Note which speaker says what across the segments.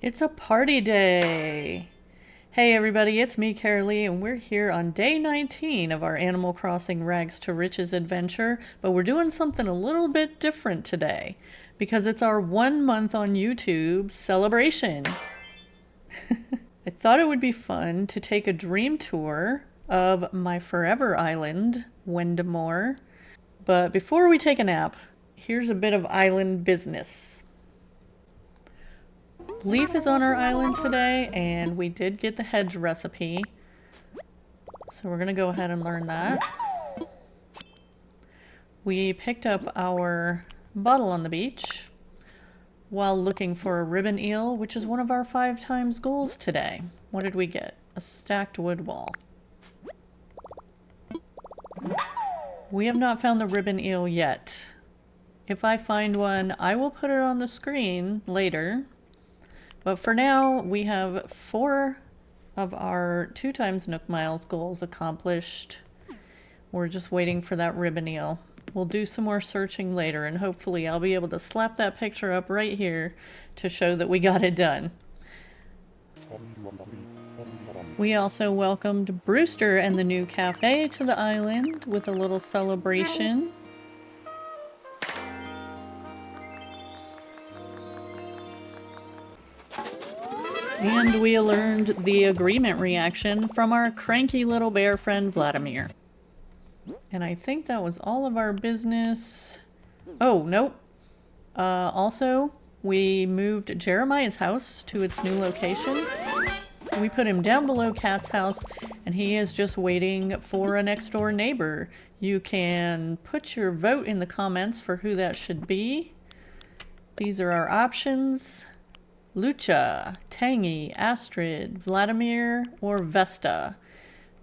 Speaker 1: It's a party day! Hey everybody, it's me, Carraleigh, and we're here on day 19 of our Animal Crossing Rags to Riches adventure, but we're doing something a little bit different today, because it's our 1 month on YouTube celebration. I thought it would be fun to take a dream tour of my forever island, Wendamore, but before we take a nap, here's a bit of island business. Leaf is on our island today, and we did get the hedge recipe. So we're going to go ahead and learn that. We picked up our bottle on the beach while looking for a ribbon eel, which is one of our 5 times goals today. What did we get? A stacked wood wall. We have not found the ribbon eel yet. If I find one, I will put it on the screen later. But for now, we have 4 of our 2 times Nook Miles goals accomplished. We're just waiting for that ribbon eel. We'll do some more searching later, and hopefully I'll be able to slap that picture up right here to show that we got it done. We also welcomed Brewster and the new cafe to the island with a little celebration. And we learned the agreement reaction from our cranky little bear friend Vladimir. And I think that was all of our business. Oh, nope. Also, we moved Jeremiah's house to its new location. We put him down below Kat's house, and he is just waiting for a next door neighbor. You can put your vote in the comments for who that should be. These are our options. Lucha, Tangy, Astrid, Vladimir, or Vesta,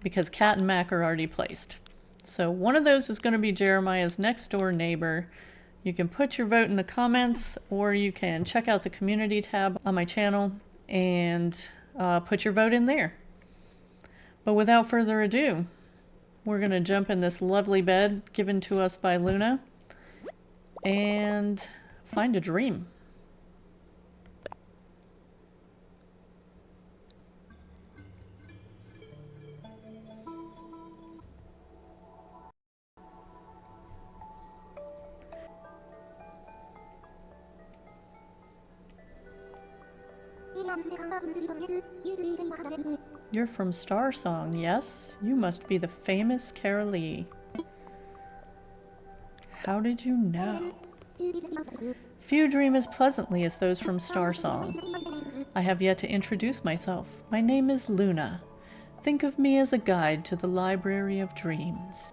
Speaker 1: because Kat and Mac are already placed. So one of those is going to be Jeremiah's next door neighbor. You can put your vote in the comments, or you can check out the community tab on my channel and put your vote in there. But without further ado, we're going to jump in this lovely bed given to us by Luna and find a dream. You're from Star Song, yes? You must be the famous Carraleigh. How did you know? Few dream as pleasantly as those from Star Song. I have yet to introduce myself. My name is Luna. Think of me as a guide to the Library of Dreams.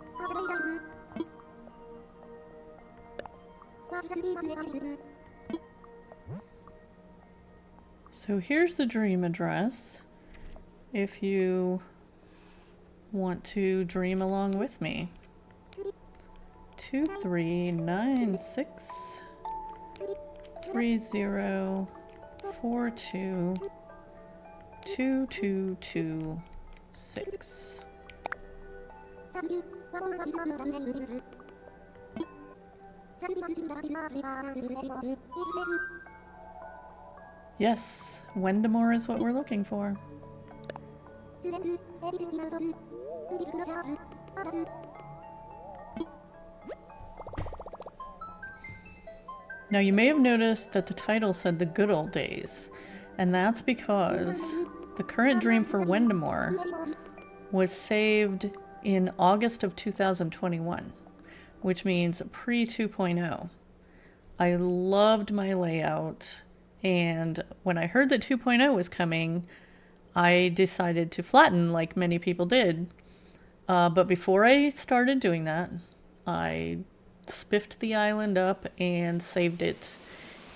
Speaker 1: So here's the dream address if you want to dream along with me. 2396 3042 2226. Yes, Wendamore is what we're looking for. Now you may have noticed that the title said the good old days, and that's because the current dream for Wendamore was saved in August of 2021, which means pre 2.0. I loved my layout. And when I heard that 2.0 was coming, I decided to flatten like many people did. But before I started doing that, I spiffed the island up and saved it.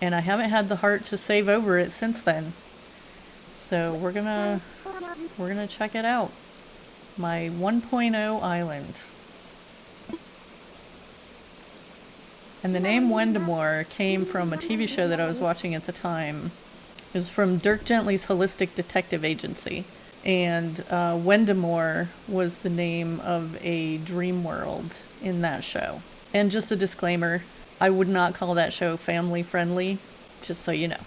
Speaker 1: And I haven't had the heart to save over it since then. So we're gonna check it out. My 1.0 island. And the name Wendamore came from a TV show that I was watching at the time. It was from Dirk Gently's Holistic Detective Agency. And Wendamore was the name of a dream world in that show. And just a disclaimer, I would not call that show family friendly, just so you know.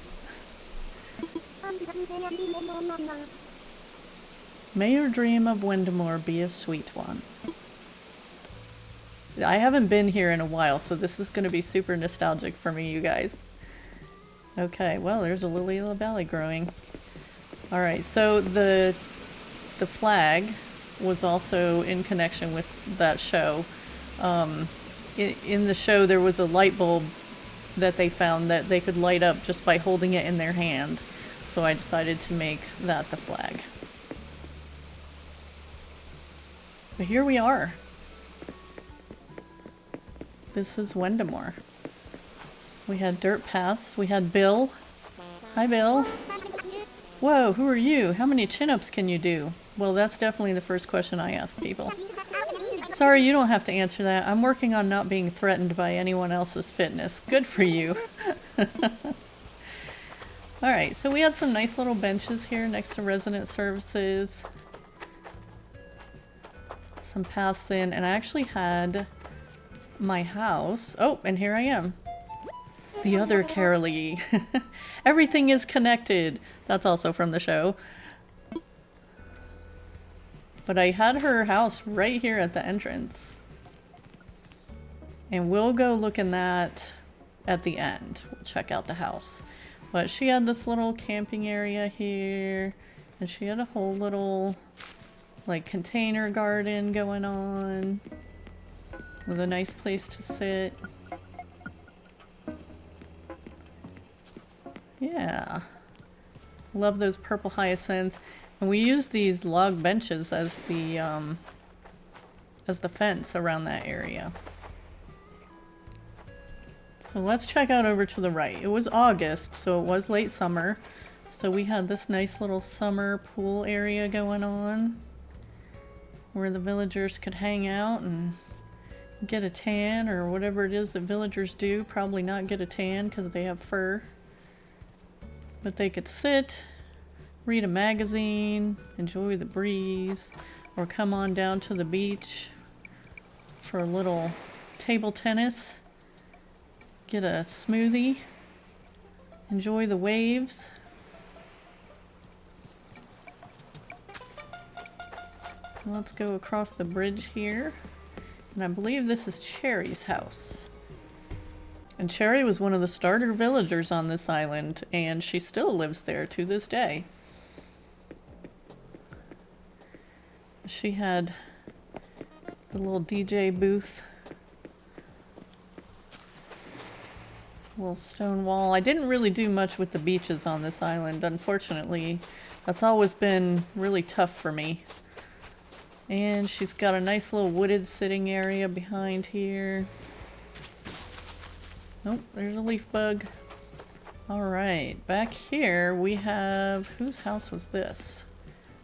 Speaker 1: May your dream of Wendemore be a sweet one. I haven't been here in a while, so this is going to be super nostalgic for me, you guys. Okay, well, there's a lily of the valley growing. Alright, so the flag was also in connection with that show. In the show, there was a light bulb that they found that they could light up just by holding it in their hand. So I decided to make that the flag. But here we are. This is Wendemore. We had dirt paths. We had Bill. Hi, Bill. Whoa, who are you? How many chin-ups can you do? Well, that's definitely the first question I ask people. Sorry, you don't have to answer that. I'm working on not being threatened by anyone else's fitness. Good for you. Alright, so we had some nice little benches here next to resident services. Some paths in, and I actually had my house. Oh, and here I am. The other Carraleigh. Everything is connected. That's also from the show. But I had her house right here at the entrance. And we'll go look in that at the end. We'll check out the house. But she had this little camping area here. And she had a whole little like container garden going on. With a nice place to sit. Yeah. Love those purple hyacinths. And we used these log benches as the fence around that area. So let's check out over to the right. It was August, so it was late summer. So we had this nice little summer pool area going on where the villagers could hang out and get a tan or whatever it is that villagers do. Probably not get a tan because they have fur. But they could sit, read a magazine, enjoy the breeze, or come on down to the beach for a little table tennis, get a smoothie, enjoy the waves. Let's go across the bridge here. And I believe this is Cherry's house. And Cherry was one of the starter villagers on this island, and she still lives there to this day. She had the little DJ booth. Little stone wall. I didn't really do much with the beaches on this island, unfortunately. That's always been really tough for me. And she's got a nice little wooded sitting area behind here. Nope, there's a leaf bug. Alright, back here we have... whose house was this?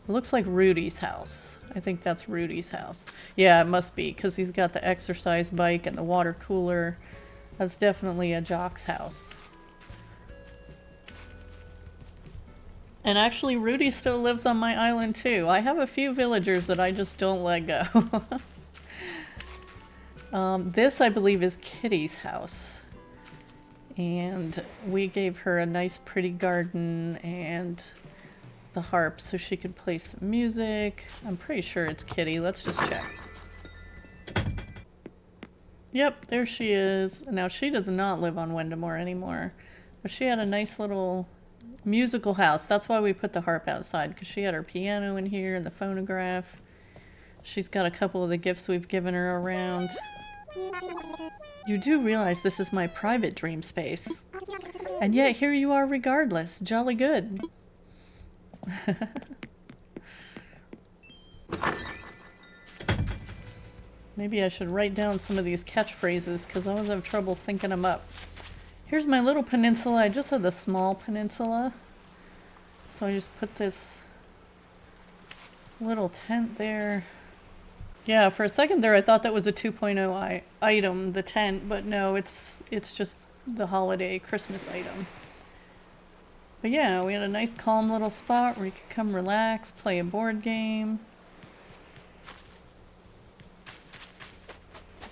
Speaker 1: It looks like Rudy's house. I think that's Rudy's house. Yeah, it must be, because he's got the exercise bike and the water cooler. That's definitely a jock's house. And actually, Rudy still lives on my island too. I have a few villagers that I just don't let go. This, I believe, is Kitty's house. And we gave her a nice pretty garden and the harp so she could play some music. I'm pretty sure it's Kitty. Let's just check. Yep, there she is. Now, she does not live on Wendemore anymore. But she had a nice little musical house. That's why we put the harp outside, because she had her piano in here and the phonograph. She's got a couple of the gifts we've given her around. You do realize this is my private dream space. And yet here you are regardless. Jolly good. Maybe I should write down some of these catchphrases because I always have trouble thinking them up. Here's my little peninsula. I just had the small peninsula. So I just put this little tent there. Yeah, for a second there I thought that was a 2.0 item, the tent, but no, it's just the holiday Christmas item. But yeah, we had a nice calm little spot where you could come relax, play a board game.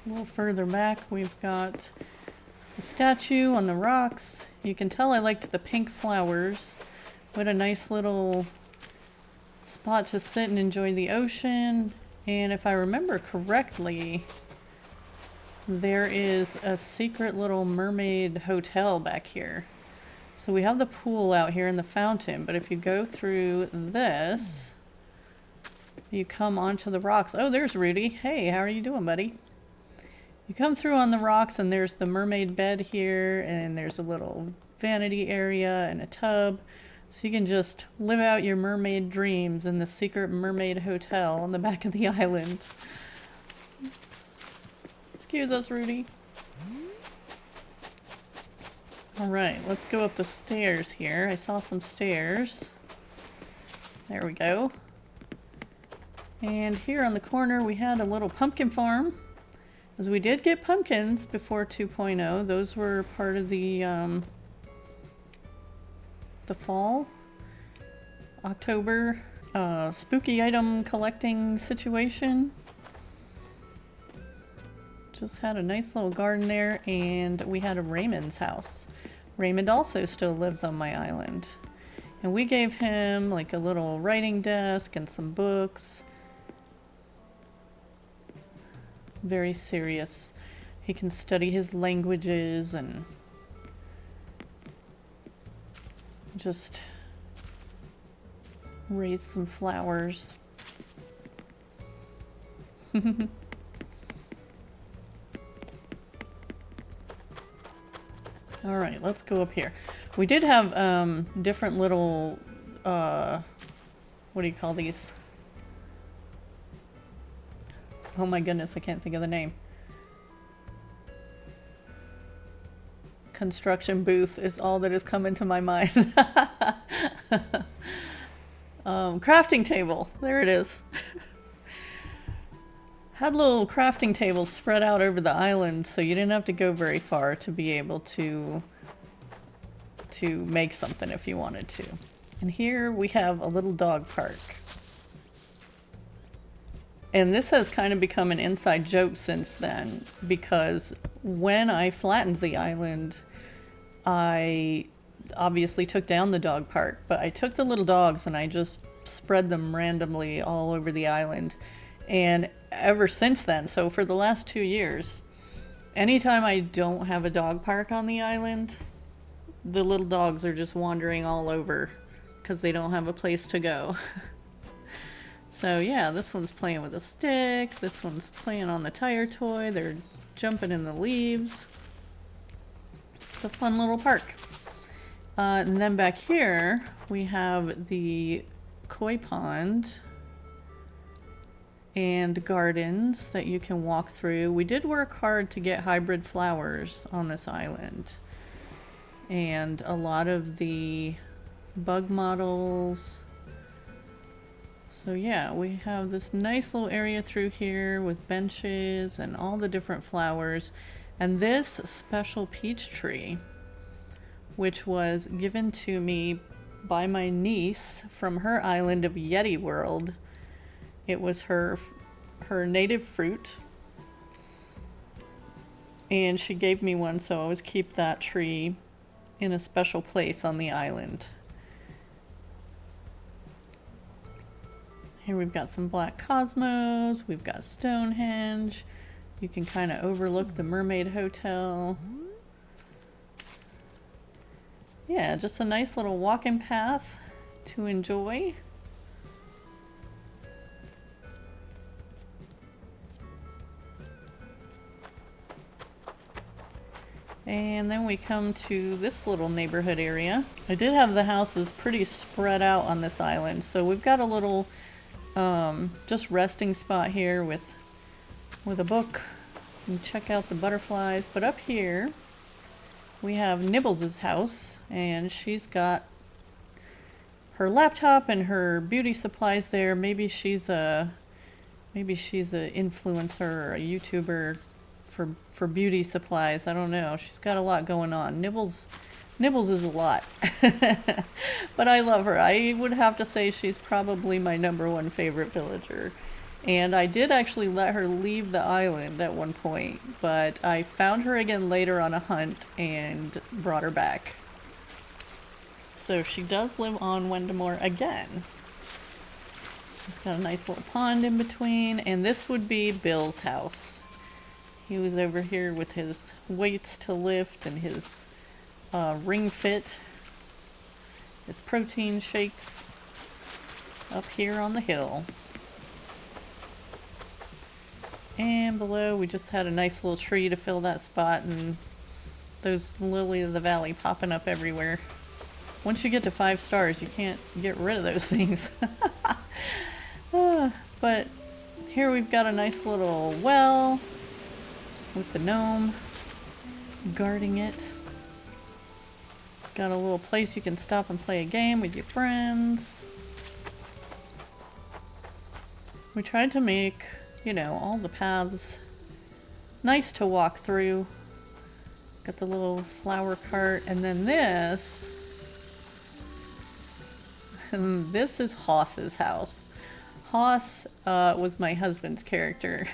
Speaker 1: A little further back we've got the statue on the rocks. You can tell I liked the pink flowers What a nice little spot to sit and enjoy the ocean. And if I remember correctly, there is a secret little mermaid hotel back here. So we have the pool out here and the fountain, but if you go through this, you come onto the rocks. Oh, there's Rudy. Hey, how are you doing, buddy? You come through on the rocks and there's the mermaid bed here, and there's a little vanity area and a tub. So you can just live out your mermaid dreams in the secret mermaid hotel on the back of the island. Excuse us, Rudy. Alright, let's go up the stairs here. I saw some stairs. There we go. And here on the corner we had a little pumpkin farm. As we did get pumpkins before 2.0. Those were part of the fall, October, spooky item collecting situation. Just had a nice little garden there, and we had a Raymond's house. Raymond also still lives on my island. And we gave him like a little writing desk and some books. Very serious. He can study his languages and just raise some flowers. All right, let's go up here. We did have different little, what do you call these? Oh my goodness, I can't think of the name. Construction booth is all that has come into my mind. Crafting table, there it is. Had little crafting tables spread out over the island, so you didn't have to go very far to be able to make something if you wanted to. And here we have a little dog park. And this has kind of become an inside joke since then, because when I flattened the island, I obviously took down the dog park, but I took the little dogs and I just spread them randomly all over the island. And ever since then, so for the last 2 years, anytime I don't have a dog park on the island, the little dogs are just wandering all over because they don't have a place to go. So yeah, this one's playing with a stick, this one's playing on the tire toy, they're jumping in the leaves. It's a fun little park. And then back here, we have the koi pond and gardens that you can walk through. We did work hard to get hybrid flowers on this island. And a lot of the bug models. So yeah, we have this nice little area through here with benches and all the different flowers. And this special peach tree, which was given to me by my niece from her island of Yeti World. It was her native fruit, and she gave me one, so I always keep that tree in a special place on the island. Here we've got some black cosmos, we've got Stonehenge. You can kind of overlook the Mermaid Hotel. Yeah, just a nice little walking path to enjoy. And then we come to this little neighborhood area. I did have the houses pretty spread out on this island, so we've got a little just resting spot here with a book and check out the butterflies. But up here we have Nibbles' house, and she's got her laptop and her beauty supplies there. Maybe she's a influencer or a YouTuber for beauty supplies. I don't know. She's got a lot going on. Nibbles is a lot. But I love her. I would have to say she's probably my #1 favorite villager. And I did actually let her leave the island at one point, but I found her again later on a hunt and brought her back. So she does live on Wendemore again. She's got a nice little pond in between, and this would be Bill's house. He was over here with his weights to lift and his Ring Fit, his protein shakes up here on the hill. And below we just had a nice little tree to fill that spot, and those lily of the valley popping up everywhere. Once you get to 5 stars, you can't get rid of those things. But here we've got a nice little well with the gnome guarding it. Got a little place you can stop and play a game with your friends. We tried to make, you know, all the paths nice to walk through. Got the little flower cart, and then this is Hoss's house. Hoss was my husband's character.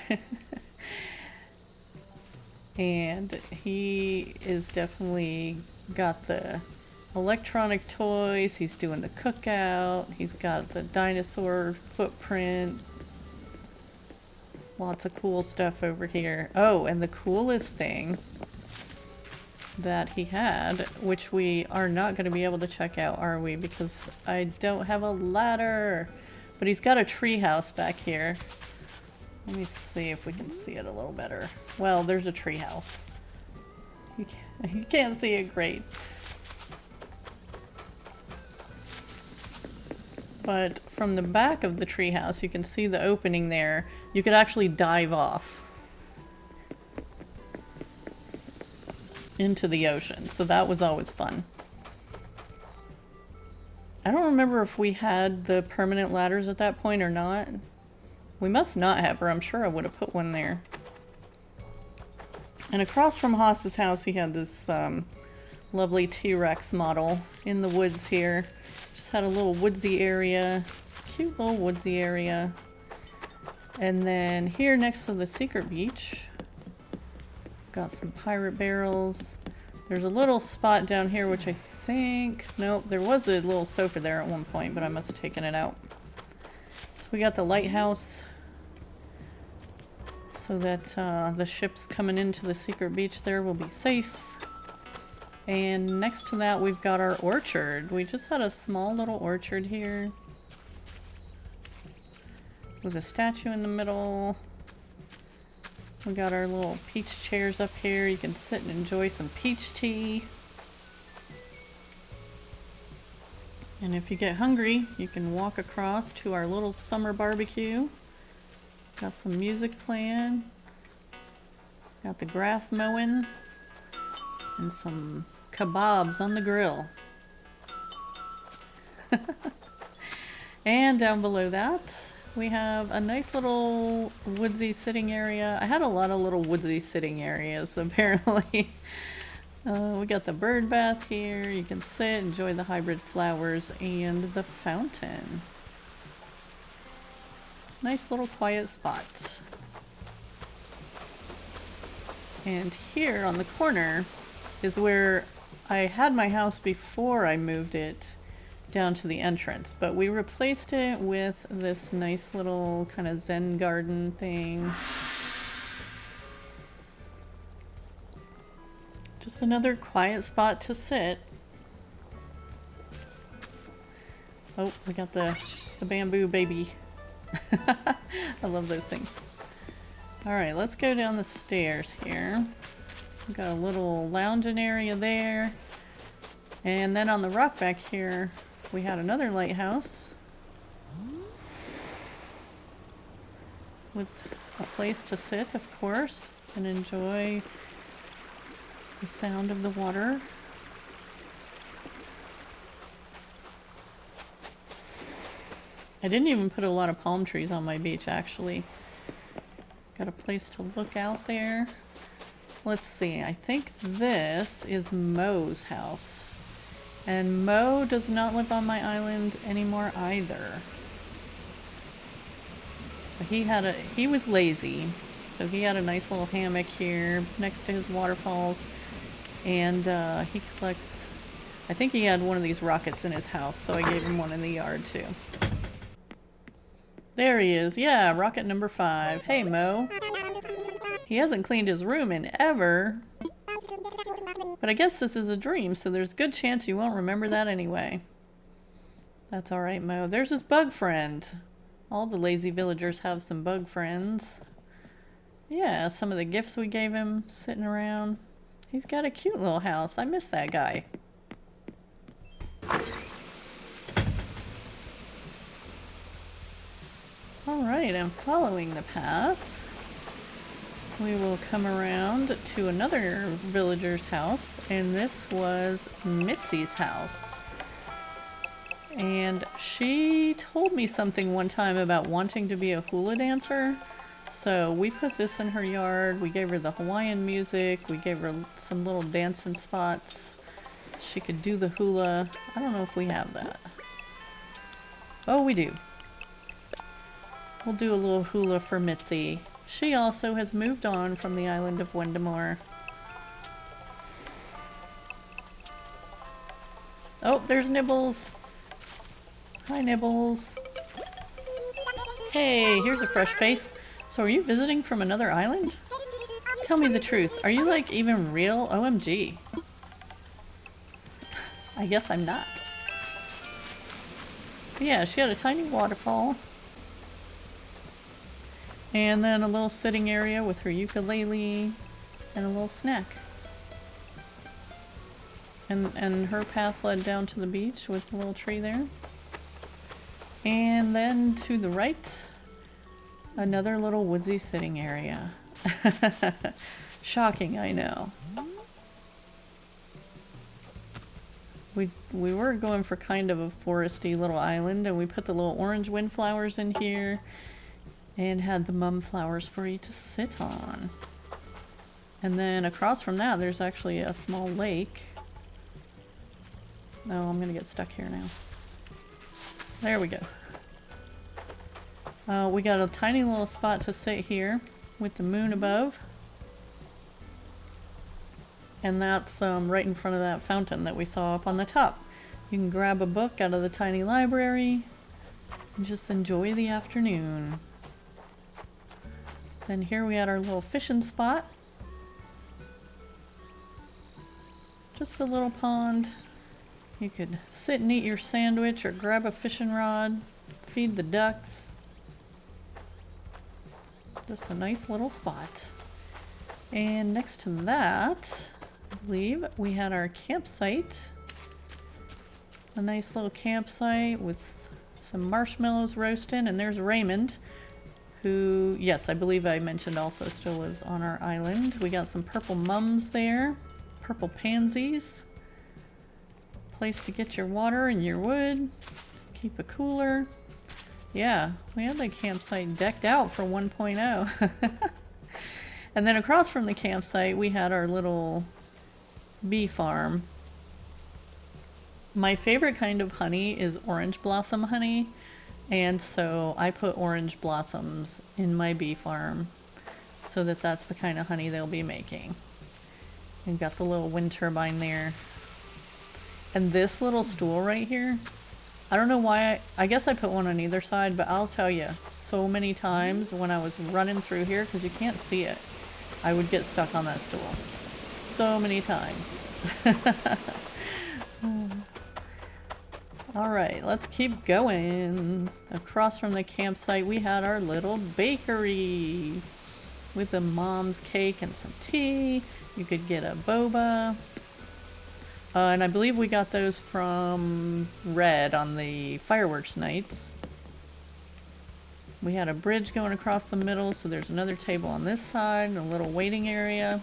Speaker 1: And he is definitely got the electronic toys. He's doing the cookout. He's got the dinosaur footprint. Lots of cool stuff over here. Oh, and the coolest thing that he had, which we are not going to be able to check out, are we? Because I don't have a ladder. But he's got a tree house back here. Let me see if we can see it a little better. Well, there's a tree house. You can't see it great. But from the back of the tree house, you can see the opening there. You could actually dive off into the ocean. So that was always fun. I don't remember if we had the permanent ladders at that point or not. We must not have, or I'm sure I would have put one there. And across from Hoss's house, he had this lovely T-Rex model in the woods here. Just had a little woodsy area. Cute little woodsy area. And then here next to the secret beach, got some pirate barrels. There's a little spot down here which I think... Nope, there was a little sofa there at one point, but I must have taken it out. So we got the lighthouse so that the ships coming into the secret beach there will be safe. And next to that we've got our orchard. We just had a small little orchard here with a statue in the middle. We got our little peach chairs up here. You can sit and enjoy some peach tea. And if you get hungry, you can walk across to our little summer barbecue. Got some music playing. Got the grass mowing. And some kebabs on the grill. And down below that, we have a nice little woodsy sitting area. I had a lot of little woodsy sitting areas, apparently. We got the bird bath here. You can sit, enjoy the hybrid flowers, and the fountain. Nice little quiet spot. And here on the corner is where I had my house before I moved it down to the entrance, but we replaced it with this nice little kind of Zen garden thing. Just another quiet spot to sit. Oh, we got the bamboo baby. I love those things. Alright, let's go down the stairs here. We've got a little lounging area there. And then on the rock back here, we had another lighthouse with a place to sit, of course, and enjoy the sound of the water. I didn't even put a lot of palm trees on my beach, actually. Got a place to look out there. Let's see, I think this is Mo's house. And Mo does not live on my island anymore either. But he was lazy, so he had a nice little hammock here next to his waterfalls, and he collects I think he had one of these rockets in his house, so I gave him one in the yard too. There he is. Yeah, rocket number 5. Hey, Mo. He hasn't cleaned his room in ever. But I guess this is a dream, so there's a good chance you won't remember that anyway. That's alright, Mo. There's his bug friend. All the lazy villagers have some bug friends. Yeah, some of the gifts we gave him sitting around. He's got a cute little house. I miss that guy. Alright, I'm following the path. We will come around to another villager's house, and this was Mitzi's house. And she told me something one time about wanting to be a hula dancer. So we put this in her yard, we gave her the Hawaiian music, we gave her some little dancing spots. She could do the hula. I don't know if we have that. Oh, we do. We'll do a little hula for Mitzi. She also has moved on from the island of Wendamore. Oh, there's Nibbles. Hi, Nibbles. Hey, here's a fresh face. So are you visiting from another island? Tell me the truth. Are you like even real? OMG. I guess I'm not. But yeah, she had a tiny waterfall. And then a little sitting area with her ukulele and a little snack. And her path led down to the beach with a little tree there. And then to the right, another little woodsy sitting area. Shocking, I know. We were going for kind of a foresty little island, and we put the little orange windflowers in here and had the mum flowers for you to sit on. And then across from that, there's actually a small lake. Oh, I'm gonna get stuck here now. There we go. We got a tiny little spot to sit here with the moon above. And that's right in front of that fountain that we saw up on the top. You can grab a book out of the tiny library and just enjoy the afternoon. Then here we had our little fishing spot. Just a little pond. You could sit and eat your sandwich or grab a fishing rod, feed the ducks. Just a nice little spot. And next to that, I believe we had our campsite. A nice little campsite with some marshmallows roasting, and there's Raymond, who, yes, I believe I mentioned also still lives on our island. We got some purple mums there, purple pansies. Place to get your water and your wood. Keep a cooler. Yeah, we had the campsite decked out for 1.0. And then across from the campsite, we had our little bee farm. My favorite kind of honey is orange blossom honey. And so I put orange blossoms in my bee farm so that that's the kind of honey they'll be making. And got the little wind turbine there. And this little stool right here, I don't know why, I guess I put one on either side, but I'll tell you, so many times when I was running through here, because you can't see it, I would get stuck on that stool. So many times. Alright, let's keep going. Across from the campsite, we had our little bakery with a mom's cake and some tea. You could get a boba. And I believe we got those from Red on the fireworks nights. We had a bridge going across the middle, so there's another table on this side and a little waiting area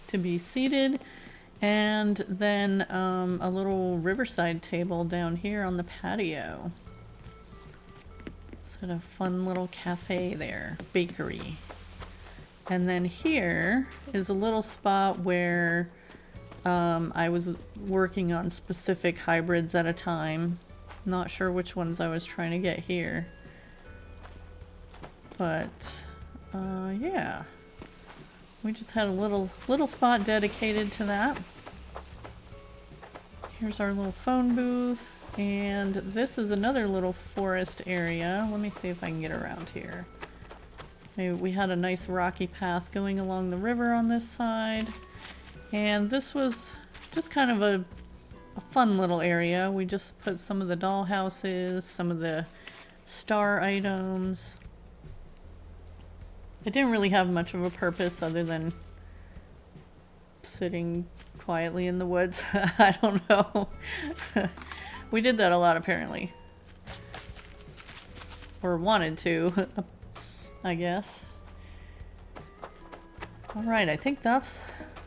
Speaker 1: to be seated. And then a little riverside table down here on the patio. Sort of fun little cafe there, bakery. And then here is a little spot where I was working on specific hybrids at a time. Not sure which ones I was trying to get here. But, yeah. We just had a little spot dedicated to that. Here's our little phone booth. And this is another little forest area. Let me see if I can get around here. Maybe we had a nice rocky path going along the river on this side. And this was just kind of a fun little area. We just put some of the doll houses, some of the star items. It didn't really have much of a purpose other than sitting quietly in the woods. I don't know. We did that a lot apparently. Or wanted to, I guess. Alright, I think that's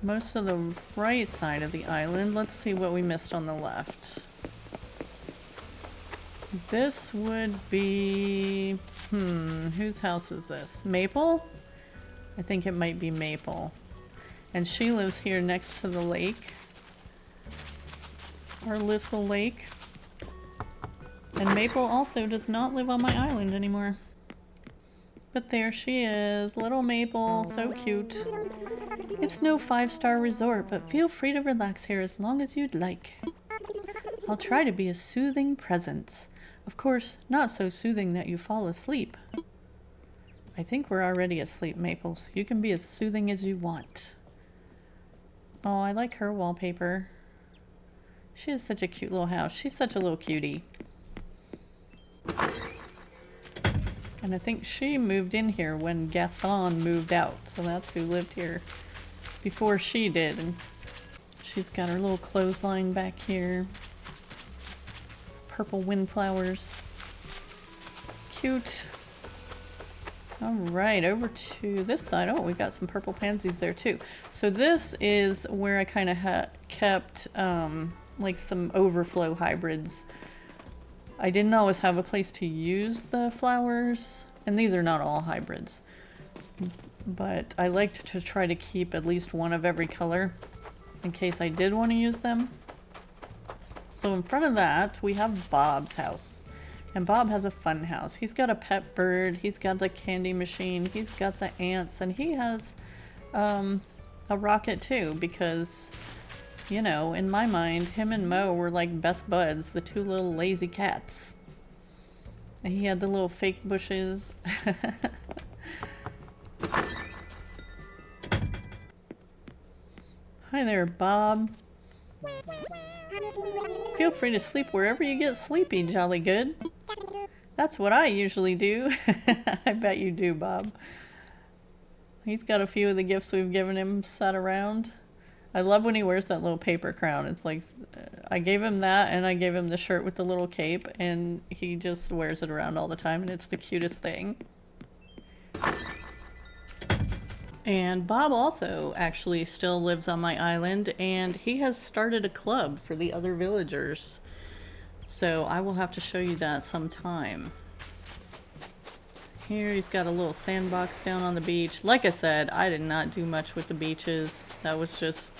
Speaker 1: most of the right side of the island. Let's see what we missed on the left. This would be... whose house is this? Maple? I think it might be Maple. And she lives here next to the lake. Our little lake. And Maple also does not live on my island anymore. But there she is, little Maple, so cute. It's no 5-star resort, but feel free to relax here as long as you'd like. I'll try to be a soothing presence. Of course, not so soothing that you fall asleep. I think we're already asleep, Maple, so you can be as soothing as you want. Oh, I like her wallpaper. She has such a cute little house. She's such a little cutie. And I think she moved in here when Gaston moved out. So that's who lived here before she did. And she's got her little clothesline back here. Purple windflowers. Cute. Alright, over to this side. Oh, we got some purple pansies there too. So this is where I kind of kept like some overflow hybrids. I didn't always have a place to use the flowers, and these are not all hybrids, but I liked to try to keep at least one of every color in case I did want to use them. So in front of that we have Bob's house, and Bob has a fun house. He's got a pet bird, he's got the candy machine, he's got the ants, and he has a rocket too, because you know, in my mind, him and Mo were like best buds, the two little lazy cats. And he had the little fake bushes. Hi there, Bob. Feel free to sleep wherever you get sleepy, jolly good. That's what I usually do. I bet you do, Bob. He's got a few of the gifts we've given him set around. I love when he wears that little paper crown. It's like, I gave him that and I gave him the shirt with the little cape, and he just wears it around all the time, and it's the cutest thing. And Bob also actually still lives on my island, and he has started a club for the other villagers. So I will have to show you that sometime. Here he's got a little sandbox down on the beach. Like I said, I did not do much with the beaches. That was just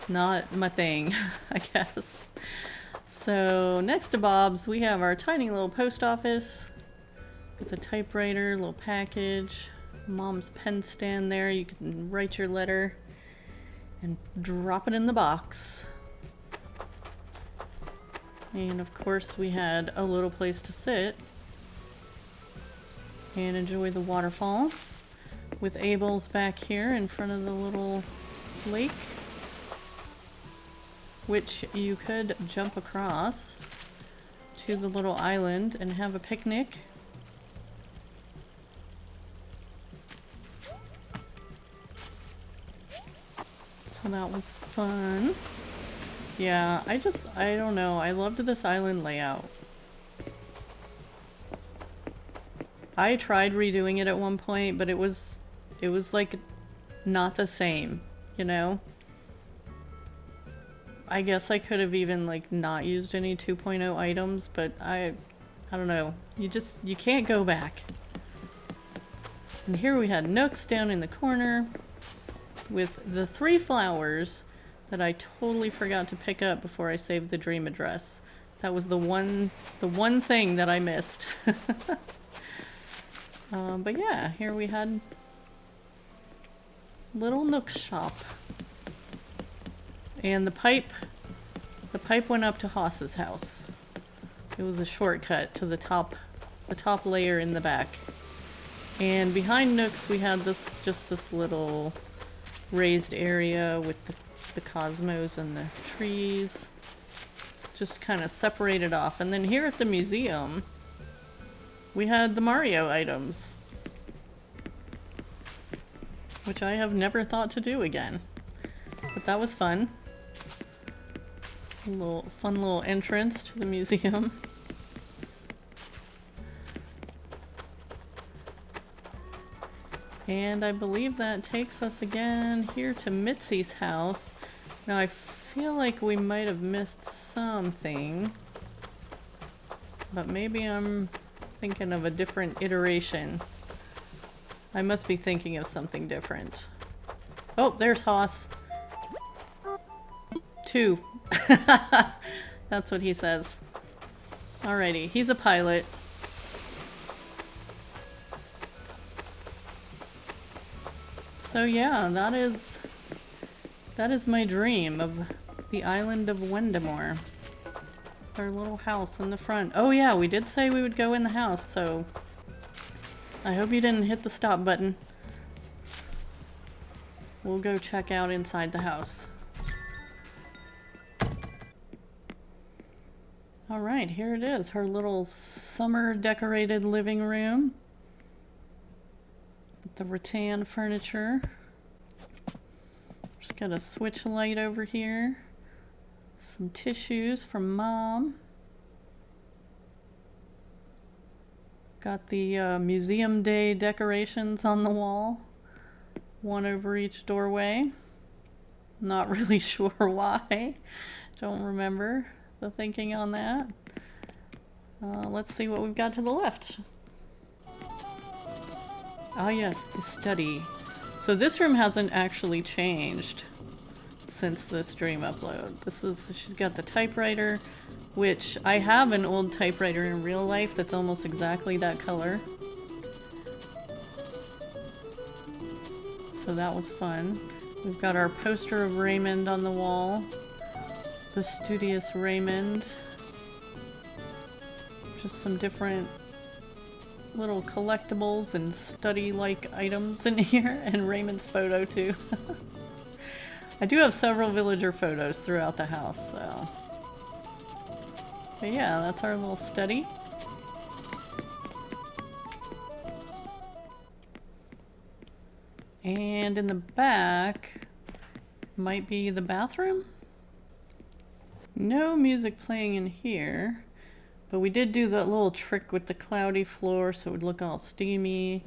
Speaker 1: not my thing, I guess. So next to Bob's, we have our tiny little post office with a typewriter, little package, Mom's pen stand there. You can write your letter and drop it in the box. And of course we had a little place to sit and enjoy the waterfall with Abel's back here in front of the little lake, which you could jump across to the little island and have a picnic. So that was fun. Yeah, I don't know. I loved this island layout. I tried redoing it at one point, but it was like not the same, you know? I guess I could have even like not used any 2.0 items, but I don't know. You can't go back. And here we had Nooks down in the corner with the 3 flowers that I totally forgot to pick up before I saved the dream address. That was the one thing that I missed. But yeah, here we had little Nook shop. And the pipe The pipe went up to Haas's house. It was a shortcut to the top layer in the back. And behind Nook's we had just this little raised area with the cosmos and the trees. Just kind of separated off. And then here at the museum, we had the Mario items, which I have never thought to do again. But that was fun. A fun little entrance to the museum. And I believe that takes us again here to Mitzi's house. Now I feel like we might have missed something, but maybe I'm thinking of a different iteration. I must be thinking of something different. Oh, there's Haas. 2. That's what he says. Alrighty, he's a pilot. So yeah, that is my dream of the island of Wendamore. Our little house in the front. Oh yeah, we did say we would go in the house, so I hope you didn't hit the stop button. We'll go check out inside the house. Alright, here it is, her little summer decorated living room. With the rattan furniture. Just got a switch light over here. Some tissues from Mom. Got the Museum Day decorations on the wall. One over each doorway. Not really sure why. Don't remember the thinking on that. Let's see what we've got to the left. Ah yes, the study. So this room hasn't actually changed since this dream upload. She's got the typewriter, which I have an old typewriter in real life that's almost exactly that color. So that was fun. We've got our poster of Raymond on the wall. The studious Raymond. Just some different little collectibles and study-like items in here, and Raymond's photo too. I do have several villager photos throughout the house, so. But yeah, that's our little study. And in the back might be the bathroom. No music playing in here. But we did do that little trick with the cloudy floor so it would look all steamy.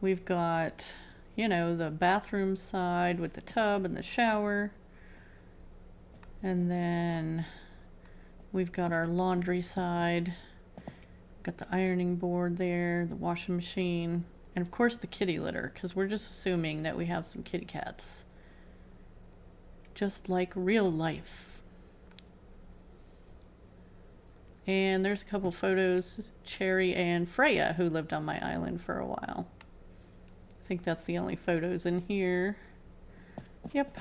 Speaker 1: We've got, you know, the bathroom side with the tub and the shower. And then we've got our laundry side. Got the ironing board there, the washing machine, and of course the kitty litter, because we're just assuming that we have some kitty cats. Just like real life. And there's a couple photos, Cherry and Freya, who lived on my island for a while. I think that's the only photos in here. Yep.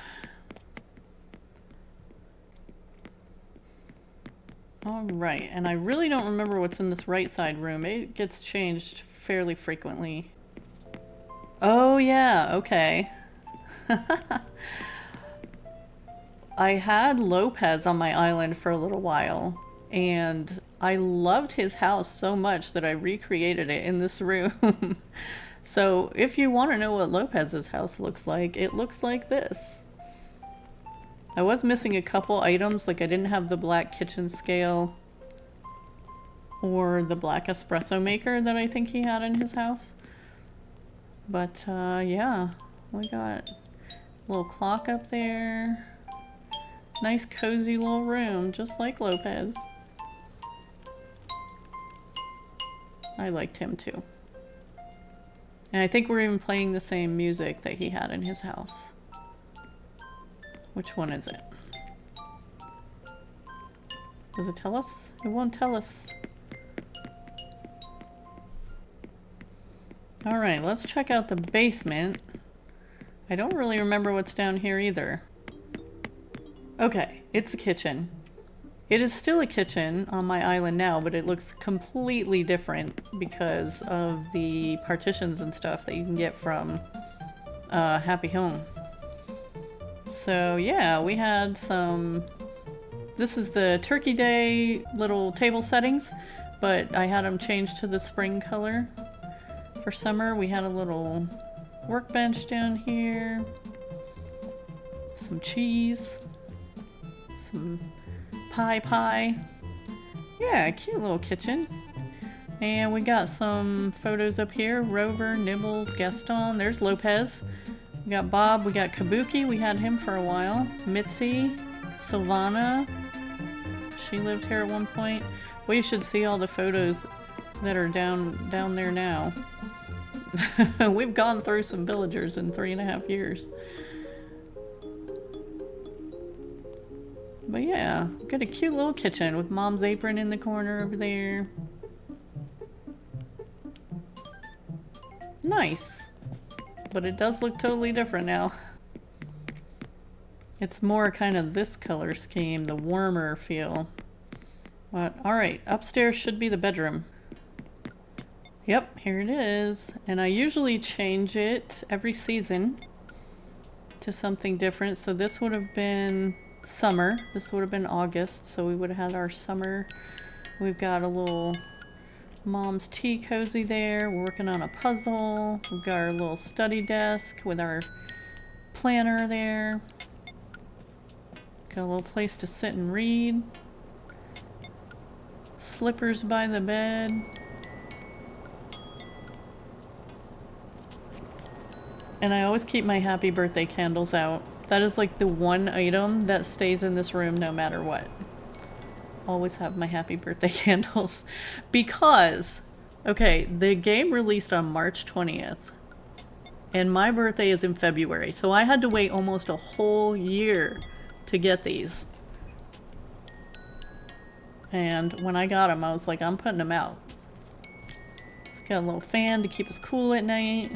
Speaker 1: All right, and I really don't remember what's in this right side room. It gets changed fairly frequently. Oh yeah, okay. I had Lopez on my island for a little while. And I loved his house so much that I recreated it in this room. So if you want to know what Lopez's house looks like, it looks like this. I was missing a couple items, like I didn't have the black kitchen scale or the black espresso maker that I think he had in his house. But yeah, we got a little clock up there. Nice cozy little room, just like Lopez. I liked him too. And I think we're even playing the same music that he had in his house. Which one is it? Does it tell us? It won't tell us. Alright, let's check out the basement. I don't really remember what's down here either. Okay, it's the kitchen. It is still a kitchen on my island now, but it looks completely different because of the partitions and stuff that you can get from Happy Home. So yeah, we had some... This is the Turkey Day little table settings, but I had them changed to the spring color. For summer, we had a little workbench down here, some cheese, some pie. Yeah, cute little kitchen. And we got some photos up here. Rover, Nibbles, Gaston. There's Lopez. We got Bob. We got Kabuki. We had him for a while. Mitzi. Silvana. She lived here at one point. Well, you should see all the photos that are down there now. We've gone through some villagers in 3.5 years. But yeah, got a cute little kitchen with Mom's apron in the corner over there. Nice. But it does look totally different now. It's more kind of this color scheme, the warmer feel. But alright, upstairs should be the bedroom. Yep, here it is. And I usually change it every season to something different. So this would have been summer. This would have been August. So we would have had our summer. We've got a little Mom's tea cozy there. We're working on a puzzle. We've got our little study desk with our planner there. Got a little place to sit and read. Slippers by the bed. And I always keep my happy birthday candles out. That is like the one item that stays in this room no matter what. Always have my happy birthday candles. Because, okay, the game released on March 20th. And my birthday is in February. So I had to wait almost a whole year to get these. And when I got them, I was like, I'm putting them out. It's got a little fan to keep us cool at night.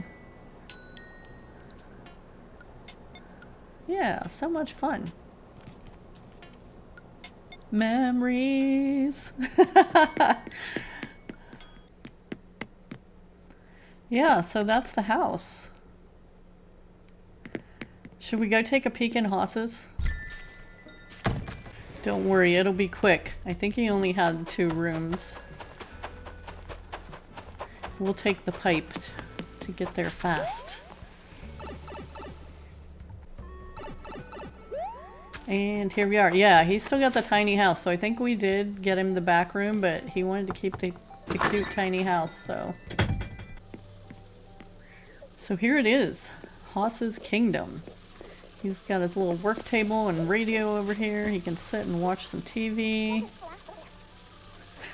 Speaker 1: Yeah, so much fun. Memories. Yeah, so that's the house. Should we go take a peek in Haas's? Don't worry, it'll be quick. I think he only had 2 rooms. We'll take the pipe to get there fast. And here we are. Yeah, he's still got the tiny house, so I think we did get him the back room, but he wanted to keep the cute tiny house, so... So here it is. Haas's Kingdom. He's got his little work table and radio over here. He can sit and watch some TV.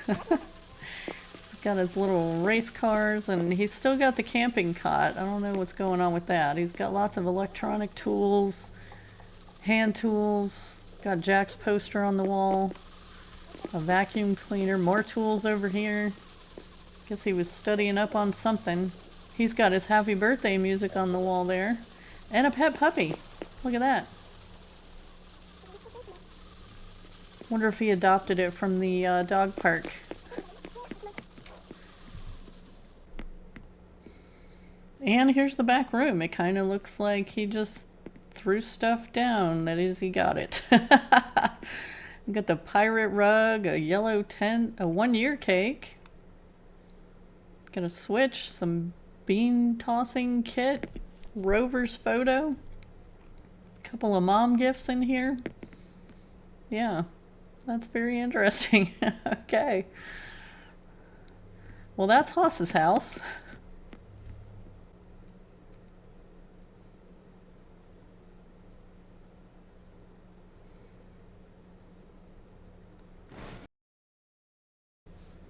Speaker 1: He's got his little race cars, and he's still got the camping cot. I don't know what's going on with that. He's got lots of electronic tools. Hand tools, got Jack's poster on the wall, a vacuum cleaner, more tools over here. Guess he was studying up on something. He's got his happy birthday music on the wall there, and a pet puppy. Look at that. Wonder if he adopted it from the dog park. And here's the back room. It kind of looks like he just threw stuff down. That is, he got it. We got the pirate rug, a yellow tent, a 1-year cake. Got a switch, some bean tossing kit, Rover's photo, a couple of mom gifts in here. Yeah, that's very interesting. Okay. Well, that's Haas's house.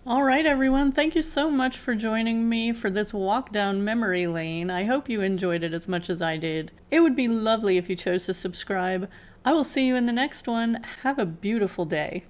Speaker 1: Alright everyone, thank you so much for joining me for this walk down memory lane. I hope you enjoyed it as much as I did. It would be lovely if you chose to subscribe. I will see you in the next one. Have a beautiful day.